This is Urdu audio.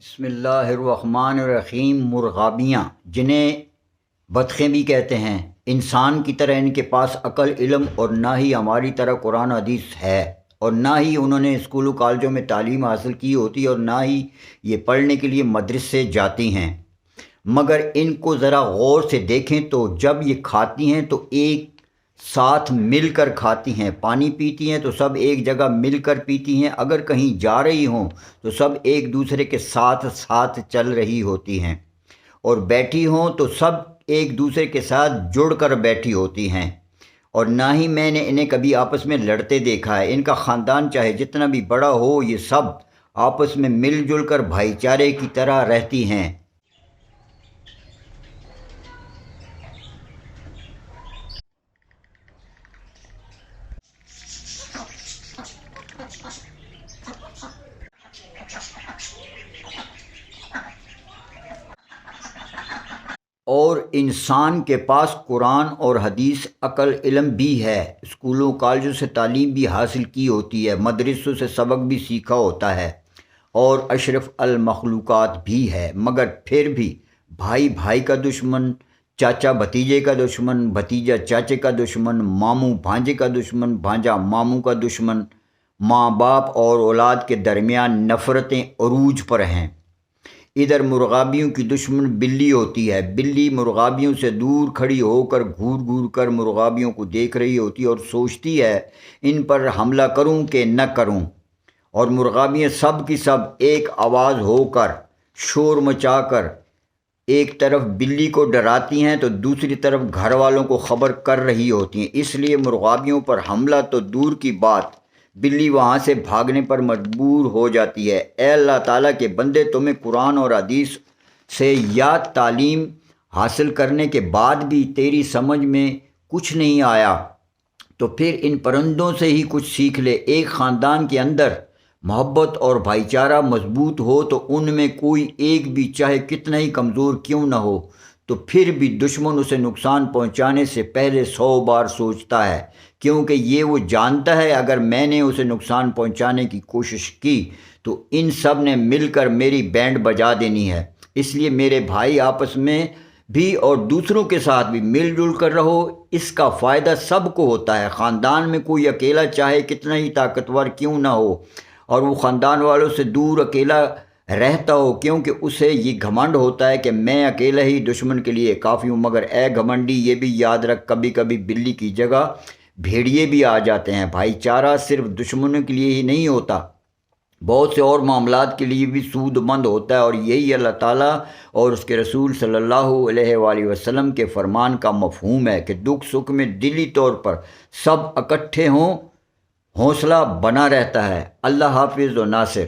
بسم اللہ الرحمن الرحیم۔ مرغابیاں، جنہیں بطخیں بھی کہتے ہیں، انسان کی طرح ان کے پاس عقل، علم اور نہ ہی ہماری طرح قرآن حدیث ہے، اور نہ ہی انہوں نے اسکولوں کالجوں میں تعلیم حاصل کی ہوتی، اور نہ ہی یہ پڑھنے کے لیے مدرسے جاتی ہیں۔ مگر ان کو ذرا غور سے دیکھیں تو جب یہ کھاتی ہیں تو ایک ساتھ مل کر کھاتی ہیں، پانی پیتی ہیں تو سب ایک جگہ مل کر پیتی ہیں، اگر کہیں جا رہی ہوں تو سب ایک دوسرے کے ساتھ ساتھ چل رہی ہوتی ہیں، اور بیٹھی ہوں تو سب ایک دوسرے کے ساتھ جڑ کر بیٹھی ہوتی ہیں، اور نہ ہی میں نے انہیں کبھی آپس میں لڑتے دیکھا ہے۔ ان کا خاندان چاہے جتنا بھی بڑا ہو، یہ سب آپس میں مل جل کر بھائی چارے کی طرح رہتی ہیں۔ اور انسان کے پاس قرآن اور حدیث، عقل، علم بھی ہے، اسکولوں کالجوں سے تعلیم بھی حاصل کی ہوتی ہے، مدرسوں سے سبق بھی سیکھا ہوتا ہے، اور اشرف المخلوقات بھی ہے، مگر پھر بھی بھائی بھائی کا دشمن، چاچا بھتیجے کا دشمن، بھتیجا چاچے کا دشمن، ماموں بھانجے کا دشمن، بھانجا ماموں کا دشمن، ماں باپ اور اولاد کے درمیان نفرتیں عروج پر ہیں۔ ادھر مرغابیوں کی دشمن بلی ہوتی ہے، بلی مرغابیوں سے دور کھڑی ہو کر گھور گھور کر مرغابیوں کو دیکھ رہی ہوتی اور سوچتی ہے ان پر حملہ کروں کہ نہ کروں، اور مرغابیاں سب کی سب ایک آواز ہو کر شور مچا کر ایک طرف بلی کو ڈراتی ہیں تو دوسری طرف گھر والوں کو خبر کر رہی ہوتی ہیں، اس لیے مرغابیوں پر حملہ تو دور کی بات، بلی وہاں سے بھاگنے پر مجبور ہو جاتی ہے۔ اے اللہ تعالیٰ کے بندے، تمہیں قرآن اور حدیث سے یا تعلیم حاصل کرنے کے بعد بھی تیری سمجھ میں کچھ نہیں آیا تو پھر ان پرندوں سے ہی کچھ سیکھ لے۔ ایک خاندان کے اندر محبت اور بھائی چارہ مضبوط ہو تو ان میں کوئی ایک بھی چاہے کتنا ہی کمزور کیوں نہ ہو تو پھر بھی دشمن اسے نقصان پہنچانے سے پہلے 100 بار سوچتا ہے، کیونکہ یہ وہ جانتا ہے اگر میں نے اسے نقصان پہنچانے کی کوشش کی تو ان سب نے مل کر میری بینڈ بجا دینی ہے۔ اس لیے میرے بھائی، آپس میں بھی اور دوسروں کے ساتھ بھی مل جل کر رہو، اس کا فائدہ سب کو ہوتا ہے۔ خاندان میں کوئی اکیلا چاہے کتنا ہی طاقتور کیوں نہ ہو اور وہ خاندان والوں سے دور اکیلا رہتا ہو، کیونکہ اسے یہ گھمنڈ ہوتا ہے کہ میں اکیلا ہی دشمن کے لیے کافی ہوں، مگر اے گھمنڈی، یہ بھی یاد رکھ کبھی کبھی بلی کی جگہ بھیڑیے بھی آ جاتے ہیں۔ بھائی چارہ صرف دشمنوں کے لیے ہی نہیں ہوتا، بہت سے اور معاملات کے لیے بھی سود مند ہوتا ہے، اور یہی اللہ تعالیٰ اور اس کے رسول صلی اللہ علیہ وآلہ وسلم کے فرمان کا مفہوم ہے کہ دکھ سکھ میں دلی طور پر سب اکٹھے ہوں، حوصلہ بنا رہتا ہے۔ اللہ حافظ و ناصر۔